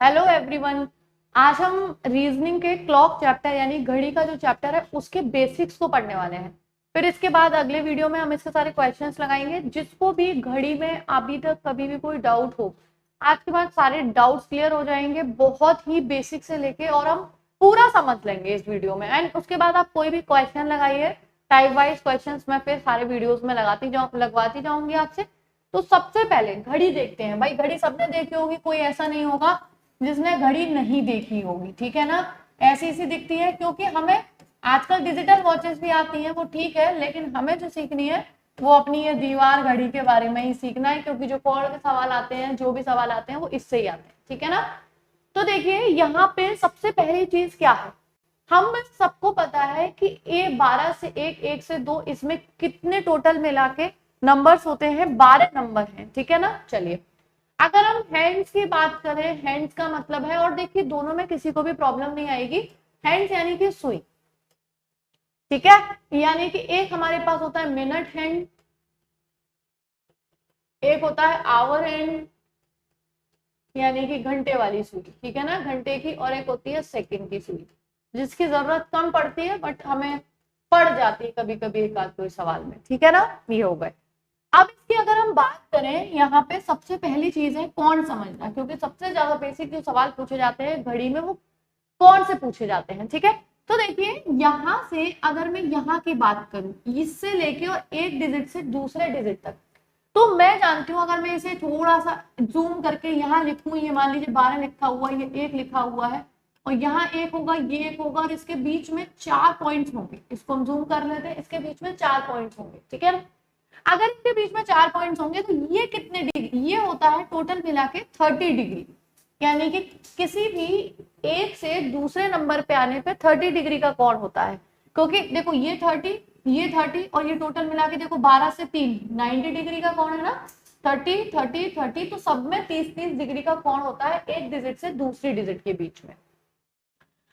Hello everyone. आज हम reasoning के क्लॉक चैप्टर यानी घड़ी का जो चैप्टर है उसके बेसिक्स को पढ़ने वाले हैं। फिर इसके बाद अगले वीडियो में हम इसके सारे क्वेश्चंस लगाएंगे। जिसको भी घड़ी में अभी तक कभी भी कोई डाउट हो, आज के बाद सारे डाउट्स क्लियर हो जाएंगे, बहुत ही बेसिक से लेके, और हम पूरा समझ लेंगे इस वीडियो में। एंड उसके बाद आप कोई भी क्वेश्चन लगाइए, टाइप वाइज क्वेश्चन मैं फिर सारे वीडियोज में लगवाती जाऊंगी आपसे। तो सबसे पहले घड़ी देखते हैं। भाई घड़ी सबने देखी होगी, कोई ऐसा नहीं होगा जिसने घड़ी नहीं देखी होगी, ठीक है ना। ऐसी सी दिखती है क्योंकि हमें आजकल डिजिटल वॉचेस भी आती हैं, वो ठीक है, लेकिन हमें जो सीखनी है वो अपनी ये दीवार घड़ी के बारे में ही सीखना है, क्योंकि जो कोड के सवाल आते हैं, जो भी सवाल आते हैं वो इससे ही आते हैं, ठीक है ना। तो देखिए यहाँ पे सबसे पहली चीज क्या है, हम सबको पता है कि ए 12 से 1, 1 से 2, इसमें कितने टोटल मिला के नंबर्स होते हैं, 12 नंबर हैं, ठीक है ना। चलिए अगर हम हैंड्स की बात करें, हैंड्स का मतलब है, और देखिए दोनों में किसी को भी प्रॉब्लम नहीं आएगी, हैंड्स यानी कि सुई, ठीक है। यानी कि एक हमारे पास होता है मिनट हैंड, एक होता है आवर हैंड यानी कि घंटे वाली सुई, ठीक है ना, घंटे की, और एक होती है सेकंड की सुई, जिसकी जरूरत कम पड़ती है बट हमें पड़ जाती है कभी कभी एक आध कोई सवाल में, ठीक है ना। ये हो गए। अब इसकी अगर हम बात करें, यहाँ पे सबसे पहली चीज है कौन समझना, क्योंकि सबसे ज्यादा बेसिक जो सवाल पूछे जाते हैं घड़ी में वो कौन से पूछे जाते हैं, ठीक है। तो देखिए यहाँ से अगर मैं यहाँ की बात करूं, इससे लेके और एक डिजिट से दूसरे डिजिट तक, तो मैं जानती हूँ अगर मैं इसे थोड़ा सा जूम करके यहाँ लिखूं, ये मान लीजिए 12 लिखा हुआ है, ये 1 लिखा हुआ है, और यहाँ 1 होगा, ये 1 होगा, और इसके बीच में 4 पॉइंट्स होंगे। इसको हम जूम कर लेते हैं, इसके बीच में 4 पॉइंट्स होंगे, ठीक है। अगर इनके बीच में 4 पॉइंट्स होंगे तो ये कितने डिग्री, ये होता है टोटल मिला के 30 डिग्री, यानी कि किसी भी एक से दूसरे नंबर पे आने पे 30 डिग्री का कोण होता है। क्योंकि देखो ये 30, ये 30, और ये टोटल मिला के देखो 12 से 3 90 डिग्री का कोण है ना। 30 30 30, तो सब में 30 डिग्री का कोण होता है एक डिजिट से दूसरी डिजिट के बीच में।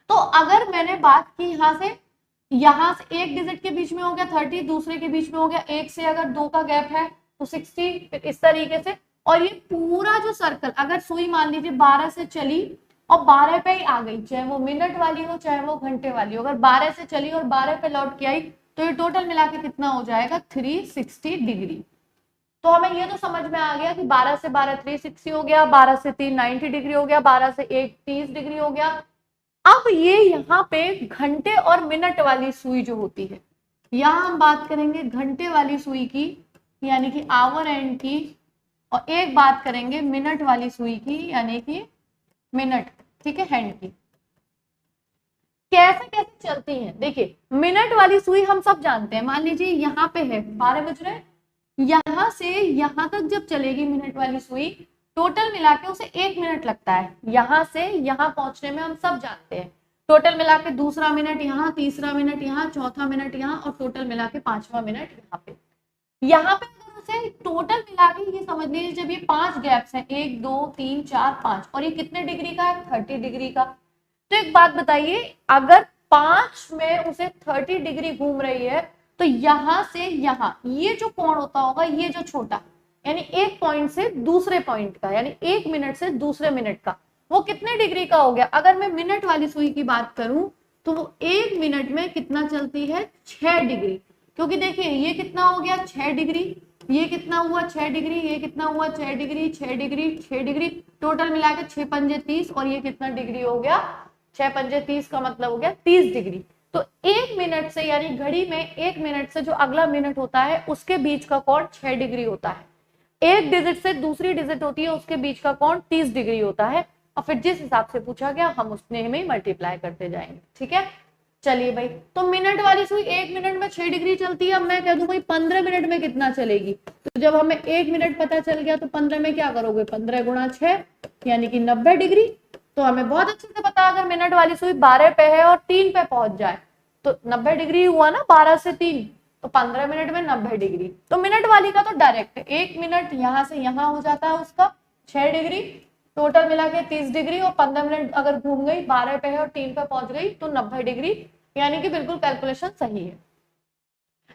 तो अगर मैंने बात की यहाँ से एक डिजिट के बीच में हो गया 30, दूसरे के बीच में हो गया 1 से अगर 2 का गैप है तो 60, फिर इस तरीके से। और ये पूरा जो सर्कल, अगर सुई मान लीजिए 12 से चली और 12 पे ही आ गई, चाहे वो मिनट वाली हो चाहे वो घंटे वाली हो, अगर 12 से चली और 12 पे लौट के आई तो ये टोटल मिला के कितना हो जाएगा, 360 डिग्री। तो हमें ये तो समझ में आ गया कि 12 से 12 360 हो गया, 12 से 3 90 डिग्री हो गया, 12 से 1 30 डिग्री हो गया। अब ये यहाँ पे घंटे और मिनट वाली सुई जो होती है, यहाँ हम बात करेंगे घंटे वाली सुई की, यानी कि आवर एंड की, और एक बात करेंगे मिनट वाली सुई की, यानी कि मिनट, ठीक है, हैंड की। कैसे कैसे चलती है, देखिए मिनट वाली सुई हम सब जानते हैं, मान लीजिए यहाँ पे है 12 बज रहे, यहाँ से यहाँ तक जब चलेगी मिनट वाली सुई, टोटल मिला के उसे 1 मिनट लगता है यहाँ से यहाँ पहुंचने में, हम सब जानते हैं। टोटल मिला के दूसरा मिनट यहाँ, तीसरा मिनट यहाँ, चौथा मिनट यहाँ, और टोटल मिला के 5वां मिनट यहाँ पे। यहाँ पे अगर उसे टोटल मिला के ये समझ लीजिए, जब ये 5 गैप्स हैं, 1 2 3 4 5, और ये कितने डिग्री का है, 30 डिग्री का। तो एक बात बताइए, अगर 5 में उसे 30 डिग्री घूम रही है, तो यहां से यहां ये जो कोण होता होगा, ये जो छोटा, यानी एक पॉइंट से दूसरे पॉइंट का, यानी 1 मिनट से दूसरे मिनट का, वो कितने डिग्री का हो गया। अगर मैं मिनट वाली सुई की बात करूं तो वो 1 मिनट में कितना चलती है, 6 डिग्री। क्योंकि देखिए ये कितना हो गया, 6 डिग्री, ये कितना हुआ 6 डिग्री, ये कितना हुआ 6 डिग्री, 6 डिग्री, 6 डिग्री, टोटल मिला के 6 पंजे 30, और ये कितना डिग्री हो गया, 6 पंजे 30 का मतलब हो गया 30 डिग्री। तो 1 मिनट से, यानी घड़ी में 1 मिनट से जो अगला मिनट होता है उसके बीच का कोण 6 डिग्री होता है। एक डिजिट से दूसरी डिजिट होती है उसके बीच का कोण 30 डिग्री होता है, और फिर जिस हिसाब से पूछा गया हम उसने में मल्टीप्लाई करते जाएंगे, ठीक है। चलिए भाई, तो मिनट वाली सुई 1 मिनट में 6 डिग्री चलती है। अब मैं कह दूं भाई 15 मिनट में कितना चलेगी, तो जब हमें 1 मिनट पता चल गया तो 15 में क्या करोगे, 15 गुणा 6 यानी कि 90 डिग्री। तो हमें बहुत अच्छे से पता, अगर मिनट वाली सुई 12 पे है और 3 पे पहुंच जाए तो 90 डिग्री हुआ ना, 12 से 3, तो 15 मिनट में 90 डिग्री। तो मिनट वाली का तो डायरेक्ट 1 मिनट यहाँ से यहाँ हो जाता है उसका 6 डिग्री, टोटल मिला के 30 डिग्री, और 15 मिनट अगर घूम गई, 12 पे है और 3 पे पहुंच गई तो 90 डिग्री, यानी कि बिल्कुल कैलकुलेशन सही है।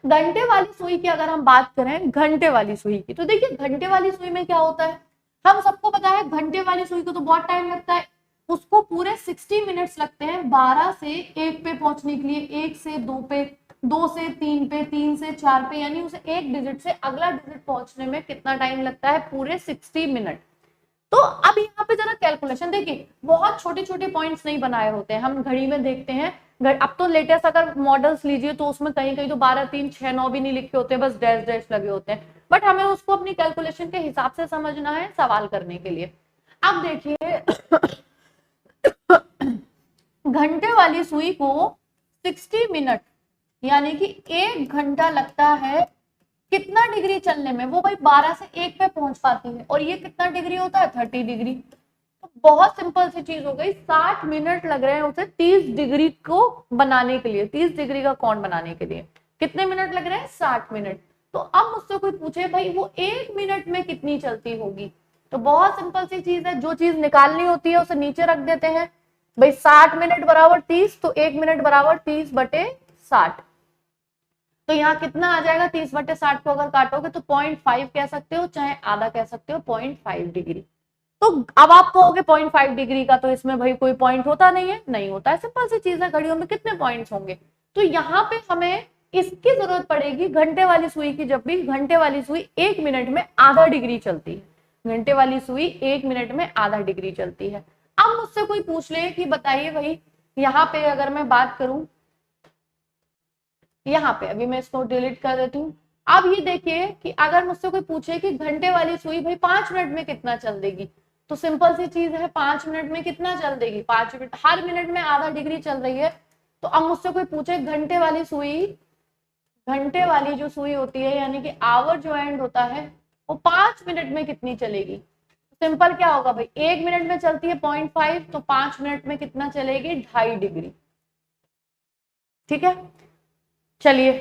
घंटे वाली सुई की अगर हम बात करें, घंटे वाली सुई की, तो देखिए घंटे वाली सुई में क्या होता है, हम सबको पता है घंटे वाली सुई को तो बहुत टाइम लगता है। उसको पूरे 60 मिनट्स लगते हैं 12 से 1 पे पहुंचने के लिए, 1 से 2 पे, 2 से 3 पे, 3 से 4 पे, यानी उसे एक डिजिट से अगला डिजिट पहुंचने में कितना टाइम लगता है? पूरे 60 मिनट। तो अब यहाँ पे जरा कैलकुलेशन देखिए, बहुत छोटे छोटे पॉइंट्स नहीं बनाए होते हैं, हम घड़ी में देखते हैं। अब तो लेटेस्ट अगर मॉडल्स लीजिए तो उसमें कहीं कहीं तो 12 3 6 9 भी नहीं लिखे होते, बस डैश डैश लगे होते हैं। बट हमें उसको अपनी कैलकुलेशन के हिसाब से समझना है सवाल करने के लिए। अब देखिए घंटे वाली सुई को 60 मिनट यानी कि 1 घंटा लगता है कितना डिग्री चलने में? वो भाई 12 से 1 पे पहुंच पाती है, और ये कितना डिग्री होता है? 30 डिग्री। तो बहुत सिंपल सी चीज हो गई, 60 मिनट लग रहे हैं उसे 30 डिग्री को बनाने के लिए, 30 डिग्री का कोण बनाने के लिए कितने मिनट लग रहे हैं? 60 मिनट। तो अब मुझसे कोई पूछे भाई वो 1 मिनट में कितनी चलती होगी, तो बहुत सिंपल सी चीज है, जो चीज निकालनी होती है उसे नीचे रख देते हैं। भाई 60 मिनट बराबर 30, तो 1 मिनट बराबर 30/60। तो यहाँ कितना आ जाएगा? 30/60 को अगर काटोगे तो 0.5 कह सकते हो, चाहे आधा कह सकते हो, 0.5 डिग्री। तो अब आप कहोगे 0.5 डिग्री का तो इसमें भाई कोई पॉइंट होता नहीं है, नहीं होता है, सिंपल सी चीज है, घड़ियों में कितने पॉइंट्स होंगे। तो यहाँ पे हमें इसकी जरूरत पड़ेगी घंटे वाली सुई की, जब भी घंटे वाली सुई 1 मिनट में आधा डिग्री चलती है। घंटे वाली सुई 1 मिनट में आधा डिग्री चलती है। अब मुझसे कोई पूछ ले कि बताइए भाई, यहाँ पे अगर मैं बात करूं, यहाँ पे अभी मैं इसको डिलीट कर देती हूँ। अब ये देखिए कि अगर मुझसे कोई पूछे कि घंटे वाली सुई भाई 5 मिनट में कितना चल देगी, तो सिंपल सी चीज है, 5 मिनट में कितना चल देगी? 5 मिनट, हर मिनट में आधा डिग्री चल रही है। तो अब मुझसे कोई पूछे घंटे वाली सुई, घंटे वाली जो सुई होती है यानी कि आवर जो एंड होता है, वो 5 मिनट में कितनी चलेगी? सिंपल क्या होगा भाई, 1 मिनट में चलती है 0.5, तो 5 मिनट में कितना चलेगी? 2.5 डिग्री। ठीक है, चलिए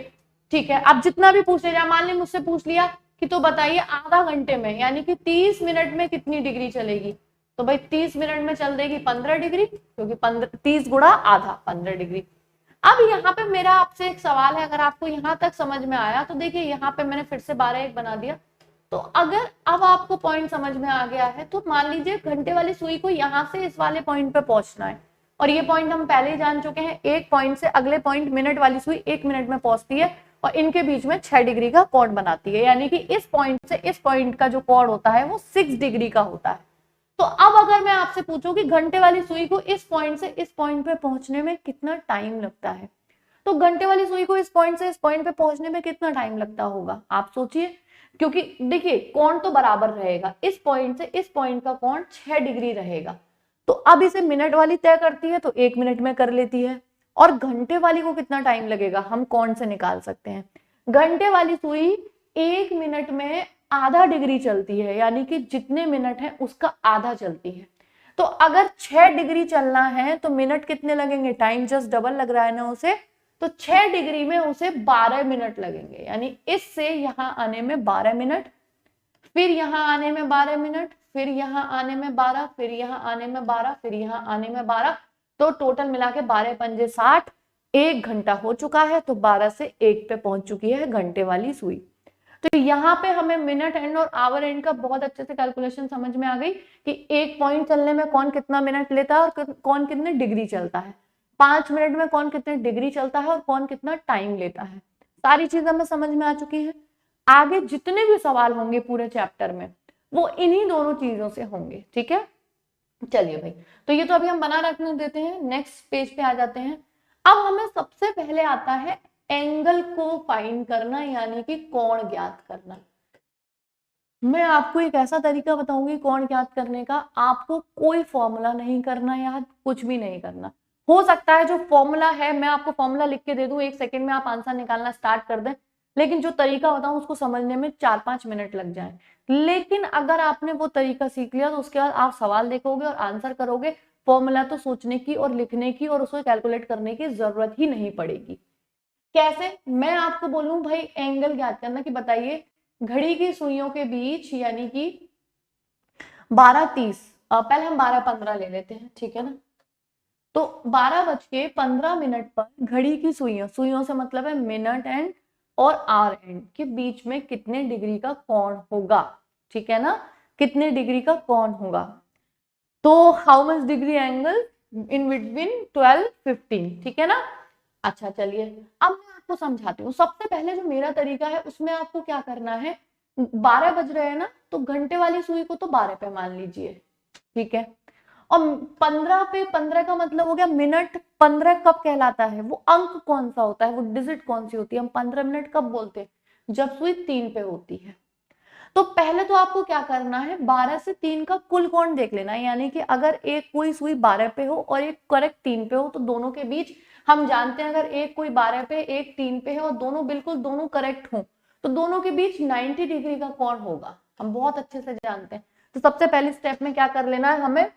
ठीक है। अब जितना भी पूछ लिया, मान ली मुझसे पूछ लिया कि तो बताइए आधा घंटे में यानी कि 30 मिनट में कितनी डिग्री चलेगी, तो भाई 30 मिनट में चल देगी 15 डिग्री, क्योंकि 30 गुणा आधा 15 डिग्री। अब यहाँ पे मेरा आपसे एक सवाल है, अगर आपको यहाँ तक समझ में आया तो देखिए यहाँ पे मैंने फिर से 12 1 बना दिया। तो अगर अब आपको पॉइंट समझ में आ गया है, तो मान लीजिए घंटे वाली सुई को यहाँ से इस वाले पॉइंट पे पहुंचना है, और ये पॉइंट हम पहले ही जान चुके हैं, एक पॉइंट से अगले पॉइंट मिनट वाली सुई 1 मिनट में पहुंचती है, और इनके बीच में 6 डिग्री का कोण बनाती है, यानी कि इस पॉइंट से इस पॉइंट का जो कोण होता है वो 6 डिग्री का होता है। तो अब अगर मैं आपसे पूछूं कि घंटे वाली सुई को इस पॉइंट से इस पॉइंट पे पहुंचने में कितना टाइम लगता है, तो घंटे वाली सुई को इस पॉइंट से इस पॉइंट पे पहुंचने में कितना टाइम लगता होगा, आप सोचिए। क्योंकि देखिए कोण तो बराबर रहेगा, इस पॉइंट से इस पॉइंट का कोण 6 डिग्री रहेगा। तो अब इसे मिनट वाली तय करती है तो 1 मिनट में कर लेती है, और घंटे वाली को कितना टाइम लगेगा हम कौन से निकाल सकते हैं। घंटे वाली सुई 1 मिनट में आधा डिग्री चलती है, यानी कि जितने मिनट है उसका आधा चलती है। तो अगर 6 डिग्री चलना है तो मिनट कितने लगेंगे? टाइम जस्ट डबल लग रहा है ना उसे, तो 6 डिग्री में उसे 12 मिनट लगेंगे, यानी इससे यहां आने में 12 मिनट, फिर यहां आने में 12 मिनट, फिर यहां आने में 12, फिर यहां आने में 12, फिर यहां आने में 12, तो टोटल मिला के 12 पंजे 60, 1 घंटा हो चुका है। तो 12 से 1 पे पहुंच चुकी है घंटे वाली सुई। तो यहाँ पे हमें मिनट एंड और आवर एंड का बहुत अच्छे से कैलकुलेशन समझ में आ गई कि एक पॉइंट चलने में कौन कितना मिनट लेता है और कौन कितने डिग्री चलता है, 5 मिनट में कौन कितने डिग्री चलता है और कौन कितना टाइम लेता है। सारी चीजें हमें समझ में आ चुकी है। आगे जितने भी सवाल होंगे पूरे चैप्टर में वो इन्हीं दोनों चीजों से होंगे। ठीक है, चलिए भाई, तो ये तो अभी हम बना रखने देते हैं, नेक्स्ट पेज पे आ जाते हैं। अब हमें सबसे पहले आता है एंगल को फाइंड करना, यानी कि कोण ज्ञात करना। मैं आपको एक ऐसा तरीका बताऊंगी कोण ज्ञात करने का, आपको कोई फॉर्मूला नहीं करना याद, कुछ भी नहीं करना। हो सकता है जो फॉर्मूला है मैं आपको फॉर्मूला लिख के दे दूं, 1 सेकंड में आप आंसर निकालना स्टार्ट कर दें, लेकिन जो तरीका बताऊं उसको समझने में 4-5 मिनट लग जाए। लेकिन अगर आपने वो तरीका सीख लिया तो उसके बाद आप सवाल देखोगे और आंसर करोगे, फॉर्मूला तो सोचने की और लिखने की और उसको कैलकुलेट करने की जरूरत ही नहीं पड़ेगी। कैसे? मैं आपको बोलूं भाई एंगल ज्ञात करना कि बताइए घड़ी की सुइयों के बीच, यानी कि 12:30, पहले हम 12:15 ले लेते हैं, ठीक है ना। तो 12:15 पर घड़ी की सुइयों, सुइयों से मतलब है मिनट एंड और आवर एंड के बीच में कितने डिग्री का कोण होगा, ठीक है ना, कितने डिग्री का कोण होगा। तो how much degree angle in between 12 15, ठीक है ना। अच्छा चलिए अब मैं आपको समझाती हूँ। सबसे पहले जो मेरा तरीका है उसमें आपको क्या करना है, 12 बज रहे हैं ना, तो घंटे वाली सुई को तो 12 पे मान लीजिए, ठीक है। और 15 पे, 15 का मतलब हो गया मिनट। 15 कब कहलाता है, वो अंक कौन सा होता है, वो डिजिट कौन सी होती है, हम 15 मिनट कब बोलते हैं, जब सुई 3 पे होती है। तो पहले तो आपको क्या करना है, 12 से 3 का कुल कोण देख लेना है। यानी कि अगर एक कोई सुई 12 पे हो और एक करेक्ट 3 पे हो, तो दोनों के बीच हम जानते हैं, अगर एक कोई 12 पे एक 3 पे है और दोनों बिल्कुल दोनों करेक्ट हो, तो दोनों के बीच 90 डिग्री का कोण होगा, हम बहुत अच्छे से जानते हैं। तो सबसे पहले स्टेप में क्या कर लेना है, हमें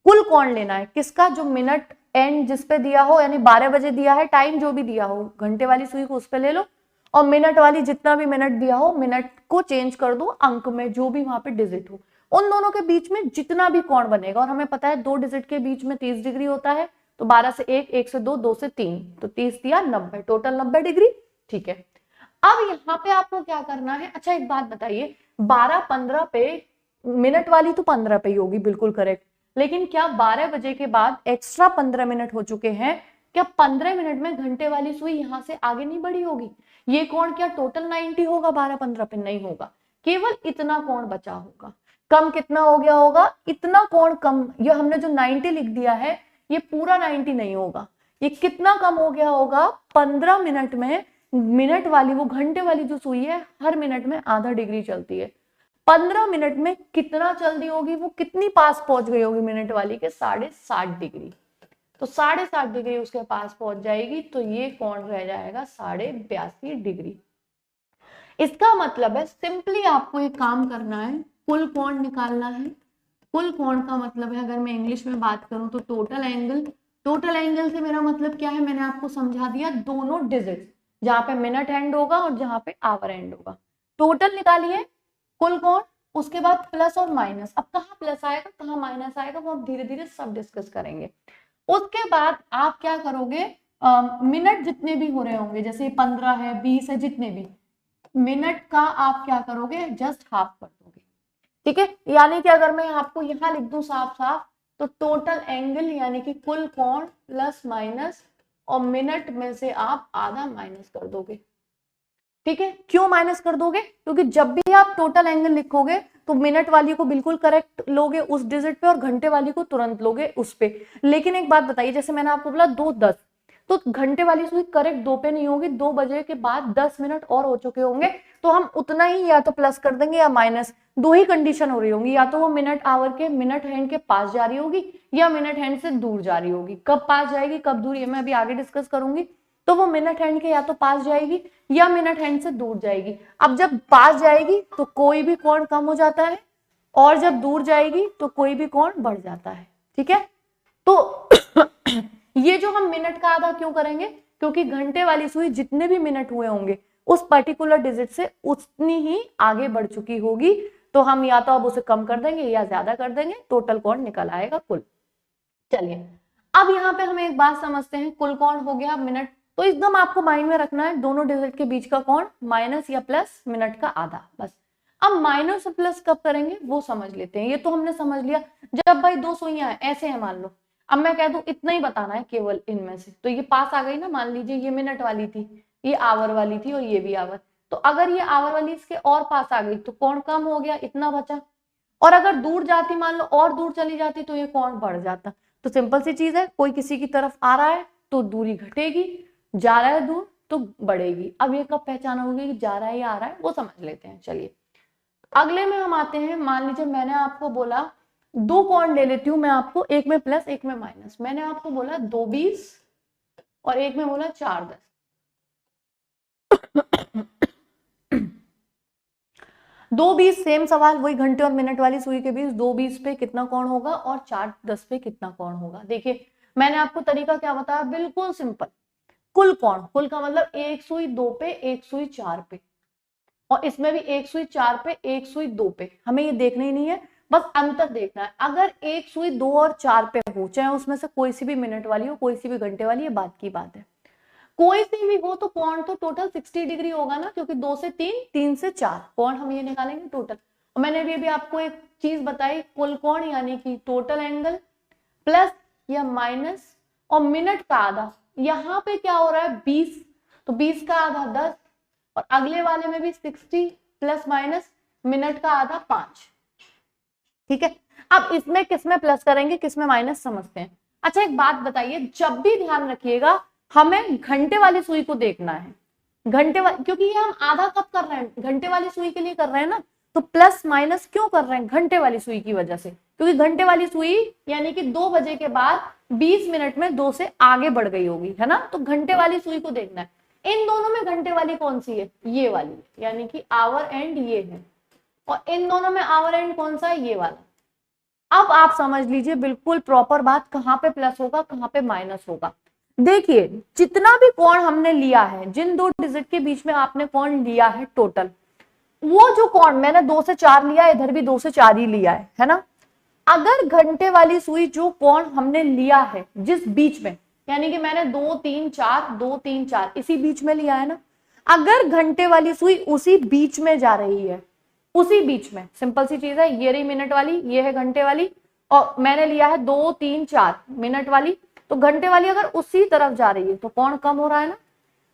कुल कोण लेना है। किसका, जो मिनट एंड जिस पे दिया हो, यानी 12 बजे दिया है टाइम, जो भी दिया हो घंटे वाली सुई को उस पे ले लो, और मिनट वाली जितना भी मिनट दिया हो, मिनट को चेंज कर दो अंक में, जो भी वहां पे डिजिट हो, उन दोनों के बीच में जितना भी कोण बनेगा। और हमें पता है 2 डिजिट के बीच में 30 डिग्री होता है, तो 12 से 1, 1 से 2, 2 से 3, तो 30 दिया 90, टोटल 90 डिग्री, ठीक है। अब यहाँ पे आपको क्या करना है, अच्छा एक बात बताइए, 12 15 पे, मिनट वाली तो 15 पे ही होगी, बिल्कुल करेक्ट, लेकिन क्या 12 बजे के बाद एक्स्ट्रा 15 मिनट हो चुके हैं, क्या 15 मिनट में घंटे वाली सुई यहां से आगे नहीं बढ़ी होगी? ये कोण क्या टोटल 90 होगा 12 15 पे? नहीं होगा, केवल इतना कोण बचा होगा। कम कितना हो गया होगा, इतना कोण कम। ये हमने जो 90 लिख दिया है, ये पूरा 90 नहीं होगा, ये कितना कम हो गया होगा, 15 मिनट में। मिनट वाली, वो घंटे वाली जो सुई है, हर मिनट में आधा डिग्री चलती है, 15 मिनट में कितना चल दी होगी, वो कितनी पास पहुंच गई होगी मिनट वाली के, 60.5 डिग्री। तो 60.5 डिग्री उसके पास पहुंच जाएगी, तो ये कोण रह जाएगा 82.5 डिग्री। इसका मतलब है सिंपली आपको एक काम करना है, कुल कोण निकालना है। कुल कोण का मतलब है, अगर मैं इंग्लिश में बात करूं तो टोटल एंगल। टोटल एंगल से मेरा मतलब क्या है, मैंने आपको समझा दिया, दोनों डिजिट जहां पे मिनट एंड होगा और जहां पे आवर एंड होगा, टोटल निकालिए कुल कोण। उसके बाद प्लस और माइनस, अब कहाँ प्लस आएगा कहाँ माइनस आएगा, वो अब धीरे धीरे सब डिस्कस करेंगे। उसके बाद आप क्या करोगे, मिनट जितने भी हो रहे होंगे, जैसे 15 है 20 है, जितने भी मिनट का आप क्या करोगे, जस्ट हाफ कर दोगे, ठीक है। यानी कि अगर मैं आपको यहाँ लिख दूं साफ साफ, तो टोटल एंगल यानी कि कुल कोण प्लस माइनस, और मिनट में से आप आधा माइनस कर दोगे, ठीक है। क्यों माइनस कर दोगे, क्योंकि जब भी आप टोटल एंगल लिखोगे तो मिनट वाली को बिल्कुल करेक्ट लोगे उस डिजिट पे, और घंटे वाली को तुरंत लोगे उस पे। लेकिन एक बात बताइए, जैसे मैंने आपको बोला 2:10, तो घंटे वाली सुई करेक्ट 2 पे नहीं होगी, 2 बजे के बाद 10 मिनट और हो चुके होंगे, तो हम उतना ही या तो प्लस कर देंगे या माइनस। दो ही कंडीशन हो रही होंगी, या तो वो मिनट आवर के, मिनट हैंड के पास जा रही होगी, या मिनट हैंड से दूर जा रही होगी। कब पास जाएगी कब दूर, ये मैं अभी आगे डिस्कस करूंगी। तो वो मिनट हैंड के या तो पास जाएगी या मिनट हैंड से दूर जाएगी। अब जब पास जाएगी तो कोई भी कोण कम हो जाता है, और जब दूर जाएगी तो कोई भी कोण बढ़ जाता है, ठीक है। तो ये जो हम मिनट का आधा क्यों करेंगे, क्योंकि घंटे वाली सुई जितने भी मिनट हुए होंगे उस पर्टिकुलर डिजिट से उतनी ही आगे बढ़ चुकी होगी, तो हम या तो अब उसे कम कर देंगे या ज्यादा कर देंगे, टोटल कोण निकल आएगा कुल। चलिए अब यहाँ पे हम एक बात समझते हैं, कुल कोण हो गया मिनट, तो एकदम आपको माइंड में रखना है दोनों डिजिट के बीच का कोण माइनस या प्लस मिनट का आधा, बस। अब माइनस और प्लस कब करेंगे वो समझ लेते हैं। ये तो हमने समझ लिया, जब भाई दो सुइयां हैं ऐसे हैं मान लो, अब मैं कह दूं इतना ही बताना है केवल इनमें से, तो ये पास आ गई ना, मान लीजिए ये मिनट वाली थी, ये आवर वाली थी, और ये भी आवर, तो अगर ये आवर वाली इसके और पास आ गई तो कोण कम हो गया, इतना बचा। और अगर दूर जाती, मान लो और दूर चली जाती, तो ये कोण बढ़ जाता। तो सिंपल सी चीज है, कोई किसी की तरफ आ रहा है तो दूरी घटेगी, जा रहा है दूर तो बढ़ेगी। अब ये कब पहचान होगी कि जा रहा है या आ रहा है, वो समझ लेते हैं। चलिए अगले में हम आते हैं, मान लीजिए मैंने आपको बोला दो कोण ले लेती हूं मैं आपको, एक में प्लस एक में माइनस। मैंने आपको बोला 2:20 और एक में बोला 4:10। 2:20 सेम सवाल, वही घंटे और मिनट वाली सुई के बीच 2:20 पे कितना कोण होगा और 4:10 पे कितना कोण होगा। देखिए मैंने आपको तरीका क्या बताया, बिल्कुल सिंपल। कुल कोण, कुल का मतलब एक सुई 2 पे एक सुई 4 पे, और इसमें भी एक सुई 4 पे एक सुई 2 पे। हमें ये देखना ही नहीं है, बस अंतर देखना है। अगर एक सुई 2 और 4 पे हो, चाहे उसमें से कोई सी भी मिनट वाली हो कोई सी भी घंटे वाली, ये बात की बात है, कोई सी भी हो, तो कोण तो टोटल 60 डिग्री होगा ना, क्योंकि 2 से 3, 3 से 4 कोण हम ये निकालेंगे टोटल। और मैंने भी आपको एक चीज बताई, कुल कोण यानी कि टोटल एंगल प्लस या माइनस और मिनट का आधा। यहाँ पे क्या हो रहा है 20, तो 20 का आधा 10 और अगले वाले में भी 60 प्लस माइनस मिनट का आधा 5। ठीक है, अब इसमें किसमें प्लस करेंगे किसमें माइनस समझते हैं। अच्छा एक बात बताइए, जब भी ध्यान रखिएगा हमें घंटे वाली सुई को देखना है, घंटे वाली, क्योंकि ये हम आधा कब कर रहे हैं, घंटे वाली सुई के लिए कर रहे हैं ना, तो प्लस माइनस क्यों कर रहे हैं, घंटे वाली सुई की वजह से, क्योंकि घंटे वाली सुई यानी कि 2 बजे के बाद 20 मिनट में 2 से आगे बढ़ गई होगी, है ना, तो घंटे वाली सुई को देखना है। इन दोनों में घंटे वाली कौन सी है, ये वाली, यानी कि आवर एंड ये है, और इन दोनों में आवर एंड कौन सा है, ये वाला। अब आप समझ लीजिए बिल्कुल प्रॉपर बात, कहां पे प्लस होगा कहां पे माइनस होगा। देखिए जितना भी कोण हमने लिया है, जिन 2 डिजिट के बीच में आपने कोण लिया है टोटल, वो जो कोण मैंने 2 से 4 लिया, इधर भी 2 से 4 ही लिया है ना। अगर घंटे वाली सुई जो कोण हमने लिया है जिस बीच में, यानी कि मैंने 2 3 4 2 3 4 इसी बीच में लिया है ना, अगर घंटे वाली सुई उसी बीच में जा रही है, उसी बीच में, सिंपल सी चीज है, ये रही मिनट वाली, ये है घंटे वाली, और मैंने लिया है 2 3 4 मिनट वाली, तो घंटे वाली अगर उसी तरफ जा रही है तो कोण कम हो रहा है ना।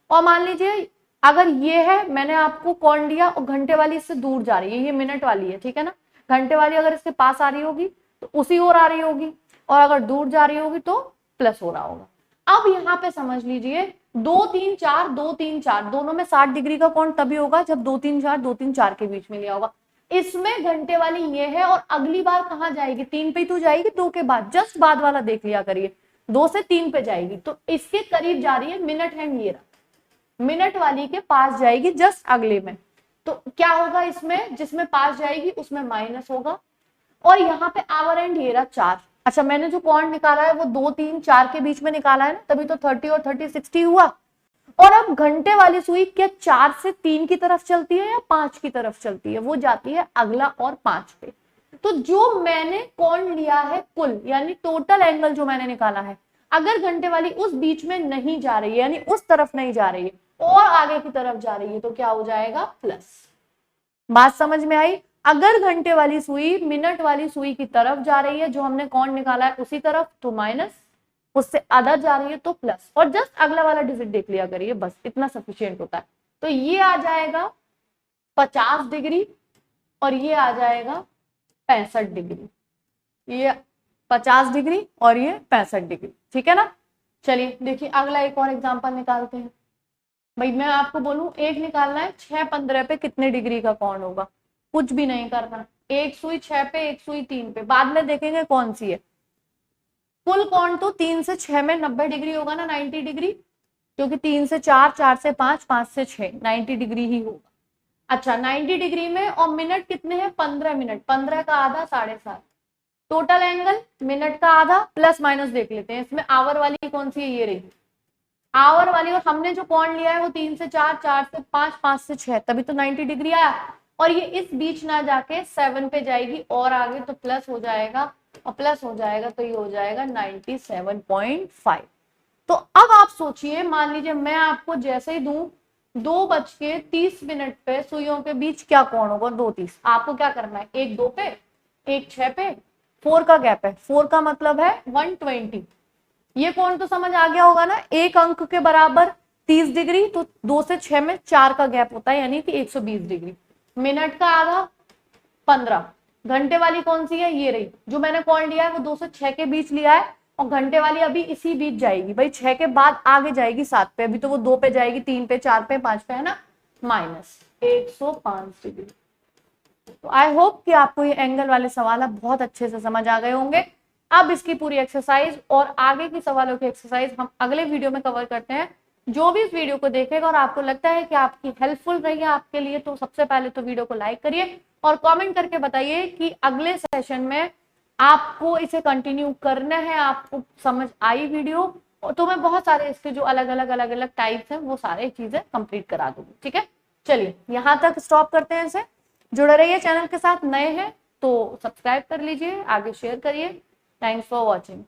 और मान लीजिए अगर ये है, मैंने आपको कोण लिया और घंटे वाली इससे दूर जा रही है, ये मिनट वाली है, ठीक है ना, घंटे वाली अगर इसके पास आ रही होगी तो उसी ओर आ रही होगी, और अगर दूर जा रही होगी तो प्लस हो रहा होगा। अब यहाँ पे समझ लीजिए 2 3 4 2 3 4 दोनों में 60 डिग्री का कोण तभी होगा जब 2 3 4 2 3 4 के बीच में लिया होगा। इसमें घंटे वाली ये है, और अगली बार कहाँ जाएगी, 3 पे तो जाएगी, 2 के बाद जस्ट बाद वाला देख लिया करिए, 2 से 3 पे जाएगी, तो इसके करीब जा रही है मिनट हैंड, ये रहा मिनट वाली के पास जाएगी जस्ट अगले में, तो क्या होगा इसमें, जिसमें पास जाएगी उसमें माइनस होगा, और यहाँ पे आवर एंड ये रहा 4। अच्छा मैंने जो कोण निकाला है वो 2 3 4 के बीच में निकाला है ना, तभी तो 30 और 30 60 हुआ। और अब घंटे वाली सुई क्या 4 से 3 की तरफ चलती है या 5 की तरफ चलती है, वो जाती है अगला और 5 पे। तो जो मैंने कोण लिया है कुल, यानी टोटल एंगल जो मैंने निकाला है, अगर घंटे वाली उस बीच में नहीं जा रही है, यानी उस तरफ नहीं जा रही है और आगे की तरफ जा रही है, तो क्या हो जाएगा, प्लस। बात समझ में आई। अगर घंटे वाली सुई मिनट वाली सुई की तरफ जा रही है, जो हमने कोण निकाला है उसी तरफ, तो माइनस, उससे आधा जा रही है तो प्लस, और जस्ट अगला वाला डिजिट देख लिया करिए, बस इतना सफिशिएंट होता है। तो ये आ जाएगा 50 डिग्री और ये आ जाएगा 65 डिग्री, ये 50 डिग्री और ये 65 डिग्री, ठीक है ना। चलिए देखिए अगला एक और एग्जांपल निकालते हैं। भाई मैं आपको बोलूं एक निकालना है, 6 15 पे कितने डिग्री का कोण होगा, कुछ भी नहीं करना, एक सुई 6 पे एक सुई 3 पे, बाद में देखेंगे कौन सी है। कुल कोण तो 3 से 6 में 90 डिग्री होगा ना, 90 डिग्री, क्योंकि 3 से 4 4 से 5 5 से 6 90 डिग्री ही होगा। अच्छा 90 डिग्री में, और मिनट कितने हैं, 15 मिनट, 15 का आधा 7.5, टोटल एंगल मिनट का आधा प्लस माइनस देख लेते हैं। इसमें आवर वाली कौन सी है, ये रही आवर वाली, और हमने जो कोण लिया है वो 3 से 4 4 से 5 5 से 6, तभी तो 90 डिग्री आया, और ये इस बीच ना जाके 7 पे जाएगी और आगे, तो प्लस हो जाएगा, और प्लस हो जाएगा तो ये हो जाएगा 97.5। तो अब आप सोचिए, मान लीजिए मैं आपको जैसे ही दूं 2:30 पे सुइयों के बीच क्या कोण होगा, 2:30, आपको क्या करना है, एक 2 पे एक 6 पे, 4 का गैप है, 4 का मतलब है 120, ये कोण तो समझ आ गया होगा ना, एक अंक के बराबर 30 डिग्री, तो 2 से 6 में 4 का गैप होता है, यानी कि 120 डिग्री। मिनट का आधा 15, घंटे वाली कौन सी है, ये रही, जो मैंने कोण लिया है वो 2 से 6 के बीच लिया है, और घंटे वाली अभी इसी बीच जाएगी, भाई 6 के बाद आगे जाएगी 7 पे, अभी तो वो 2 पे जाएगी, 3 पे 4 पे 5 पे, है ना, माइनस 105 डिग्री। तो आई होप कि आपको ये एंगल वाले सवाल बहुत अच्छे से समझ आ गए होंगे। अब इसकी पूरी एक्सरसाइज और आगे की सवालों की एक्सरसाइज हम अगले वीडियो में कवर करते हैं। जो भी इस वीडियो को देखेगा और आपको लगता है कि आपकी हेल्पफुल रही है आपके लिए, तो सबसे पहले तो वीडियो को लाइक करिए और कमेंट करके बताइए कि अगले सेशन में आपको इसे कंटिन्यू करना है, आपको समझ आई वीडियो, तो मैं बहुत सारे इसके जो अलग अलग टाइप्स हैं वो सारे चीजें कंप्लीट करा दूंगी। ठीक है, चलिए यहाँ तक स्टॉप करते हैं इसे। जुड़े रहिए चैनल के साथ, नए हैं तो सब्सक्राइब कर लीजिए, आगे शेयर करिए। Thanks for watching.